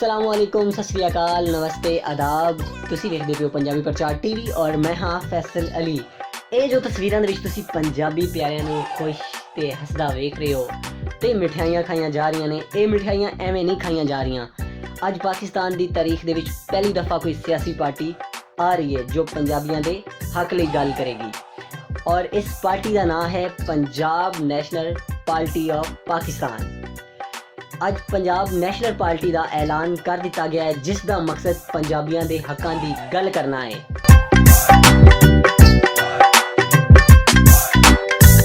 असलामुअलैकुम, सत श्री अकाल, नमस्ते, आदाब। ਤੁਸੀਂ ਵੇਖਦੇ ਪਿਓ ਪੰਜਾਬੀ ਪ੍ਰਚਾਰ ਟੀਵੀ ਔਰ ਮੈਂ ਹਾਂ ਫੈਸਲ ਅਲੀ। ਇਹ ਜੋ ਤਸਵੀਰਾਂ ਦੇ ਵਿੱਚ ਤੁਸੀਂ ਪੰਜਾਬੀ ਪਿਆਰਿਆਂ ਨੂੰ ਖੁਸ਼ ਤੇ ਹੱਸਦਾ ਵੇਖ ਰਹੇ ਹੋ ਤੇ ਮਿਠਾਈਆਂ ਖਾਈਆਂ ਜਾ ਰਹੀਆਂ ਨੇ। ਇਹ ਮਿਠਾਈਆਂ ਐਵੇਂ ਨਹੀਂ ਖਾਈਆਂ ਜਾ ਰਹੀਆਂ। ਅੱਜ ਪਾਕਿਸਤਾਨ ਦੀ ਤਾਰੀਖ ਦੇ ਵਿੱਚ ਪਹਿਲੀ ਦਫਾ ਕੋਈ ਸਿਆਸੀ ਪਾਰਟੀ ਆ ਰਹੀ ਹੈ ਜੋ ਪੰਜਾਬੀਆਂ ਦੇ ਹੱਕ ਲਈ ਗੱਲ ਕਰੇਗੀ ਔਰ ਇਸ ਪਾਰਟੀ ਦਾ ਨਾਮ ਹੈ ਪੰਜਾਬ ਨੈਸ਼ਨਲ ਪਾਰਟੀ ਆਫ ਪਾਕਿस्तान। ਅੱਜ ਪੰਜਾਬ ਨੈਸ਼ਨਲ ਪਾਰਟੀ ਦਾ ਐਲਾਨ ਕਰ ਦਿੱਤਾ ਗਿਆ ਹੈ ਜਿਸ ਦਾ ਮਕਸਦ ਪੰਜਾਬੀਆਂ ਦੇ ਹੱਕਾਂ ਦੀ ਗੱਲ ਕਰਨਾ ਹੈ।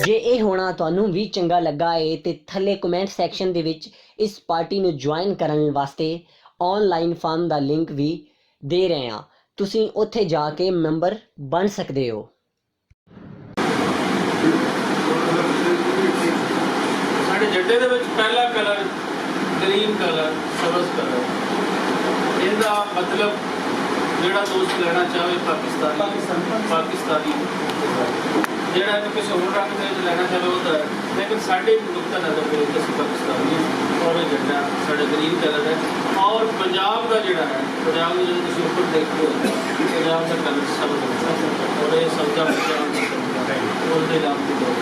ਜੇ ਇਹ ਹੋਣਾ ਤੁਹਾਨੂੰ ਵੀ ਚੰਗਾ ਲੱਗਾ ਹੈ ਤੇ ਥੱਲੇ ਕਮੈਂਟ ਸੈਕਸ਼ਨ ਦੇ ਵਿੱਚ ਇਸ ਪਾਰਟੀ ਨੂੰ ਜੁਆਇਨ ਕਰਨ ਵਾਸਤੇ ਆਨਲਾਈਨ ਫਾਰਮ ਦਾ ਲਿੰਕ ਵੀ ਦੇ ਰਹੇ ਹਾਂ। ਤੁਸੀਂ ਉੱਥੇ ਜਾ ਕੇ ਮੈਂਬਰ ਬਣ ਸਕਦੇ ਹੋ। ਸਾਡੇ ਜੱਡੇ ਦੇ ਵਿੱਚ ਪਹਿਲਾ ਕਲਰ ਗ੍ਰੀਨ ਕਲਰ, ਸਬਜ਼ ਕਲਰ, ਇਹਦਾ ਮਤਲਬ ਜਿਹੜਾ ਦੋਸਤ ਲੈਣਾ ਚਾਹੇ ਪਾਕਿਸਤਾਨੀ ਜਿਹੜਾ ਇਹਨੂੰ ਕਿਸੇ ਹੋਰ ਰੰਗ ਦੇ ਵਿੱਚ ਲੈਣਾ ਚਾਹੇ ਉਹ ਤਾਂ, ਲੇਕਿਨ ਸਾਡੇ ਨੁਕਤਾ ਨਜ਼ਰ ਦੇ ਵਿੱਚ ਅਸੀਂ ਪਾਕਿਸਤਾਨੀ ਔਰ ਇਹ ਝੰਡਾ ਸਾਡਾ ਗ੍ਰੀਨ ਕਲਰ ਹੈ। ਔਰ ਪੰਜਾਬ ਦਾ ਜਿਹੜਾ ਹੈ, ਪੰਜਾਬ ਨੂੰ ਜਦੋਂ ਤੁਸੀਂ ਉੱਪਰ ਦੇਖਦੇ ਹੋ ਪੰਜਾਬ ਦਾ ਕਲਰ ਸਬਜ਼ ਔਰ ਇਹ ਸਬਜ਼ਾ ਪੰਜਾਬ ਉਹਦੇ ਨਾਮ ਤੋਂ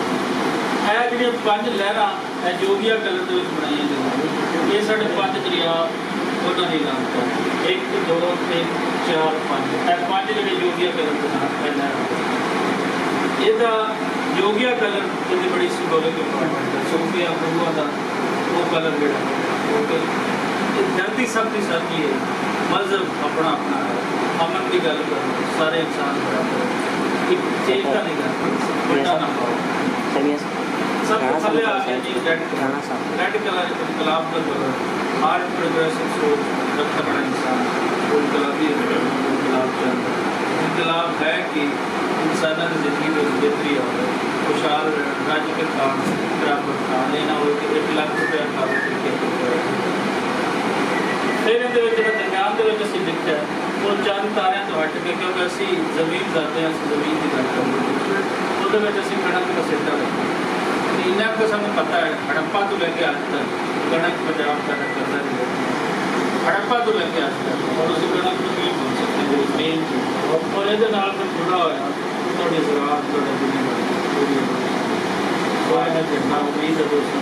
ਇਹ ਜਿਹੜੀਆਂ ਪੰਜ ਲਹਿਰਾਂ ਇਹ ਜੋਗੀਆ ਕਲਰ ਦੇ ਵਿੱਚ ਬਣਾਈਆਂ ਜਾਂਦੀਆਂ। ਇਹ ਸਾਡੇ ਪੰਜ ਦਰਿਆ ਉਹਨਾਂ ਦੀ ਨਾਮ ਤੋਂ 1 2 3 4 5 ਇਹ ਪੰਜ ਜਿਹੜੇ ਜੋਗੀਆ ਕਲਰ ਦੇ ਨਾਮ ਪਹਿਲਾਂ ਇਹਦਾ ਜੋਗੀਆ ਕਲਰ ਇਹਦੀ ਬੜੀ ਸਿੰਬੋਲਿਕ ਇੰਪੋਰਟੈਂਟ ਹੈ। ਸੂਫੀਆ ਗੁਰੂਆਂ ਦਾ ਉਹ ਕਲਰ ਜਿਹੜਾ ਇਹ ਧਰਤੀ ਸਭ ਦੀ ਸਾਥੀ ਹੈ। ਮਜ਼ਹਬ ਆਪਣਾ ਆਪਣਾ ਹੈ। ਅਮਨ ਦੀ ਗੱਲ ਕਰੋ, ਸਾਰੇ ਇਨਸਾਨ ਬਰਾਬਰ, ਇੱਕ ਚੇਤਾ ਨਹੀਂ ਕਰਦਾ ਵੱਡਾ ਨਾ ਪਾਓ। सब थले आ गया जी रेड कलर गुलाब का कलर हार्ट प्रोग्रेसिव सोच रखने वाला इंसान वो गुलाबी गुलाब चंद इनकलाब है कि इंसान की जिंदगी में बेहतरी आए खुशहाल राज्य के काम बराबर खा लेना हो कि 1 लाख रुपया खा फिर ਇਹਦੇ ਵਿੱਚ ਜਿਹੜਾ ਦਰਮਿਆਨ ਦੇ ਵਿੱਚ ਅਸੀਂ ਲਿਖਿਆ ਉਹ ਚੰਦ ਤਾਰਿਆਂ ਤੋਂ ਹਟ ਕੇ, ਕਿਉਂਕਿ ਅਸੀਂ ਜ਼ਮੀਨ ਜਾਂਦੇ ਹਾਂ, ਅਸੀਂ ਜ਼ਮੀਨ ਦੀ ਗੱਲ ਕਰਦੇ ਉਹਦੇ ਵਿੱਚ ਅਸੀਂ ਕਣਕ ਦਾ ਸਿੱਟਾ ਰੱਖਿਆ। ਇੰਨਾ ਕੁ ਸਾਨੂੰ ਪਤਾ ਹੈ ਹੜੱਪਾ ਤੋਂ ਲੈ ਕੇ ਅੱਜ ਤੱਕ ਕਣਕ ਪੰਜਾਬ ਸਾਡਾ ਕਰਦਾ ਰਿਹਾ ਹੜੱਪਾ ਤੋਂ ਲੈ ਕੇ ਅੱਜ ਤੱਕ ਔਰ ਅਸੀਂ ਕਣਕ ਨੂੰ ਵੀ ਬੋਲ ਸਕਦੇ ਹਾਂ ਮੇਨ ਔਰ ਇਹਦੇ ਨਾਲ ਫਿਰ ਜੁੜਾ ਹੋਇਆ ਤੁਹਾਡੀ ਜ਼ਰਾਤ ਤੁਹਾਡਾ ਜ਼ਿੰਦਗੀ ਉਹ ਹੈ ਝੰਡਾ ਉਮੀਦ ਹੈ ਦੋਸਤੋ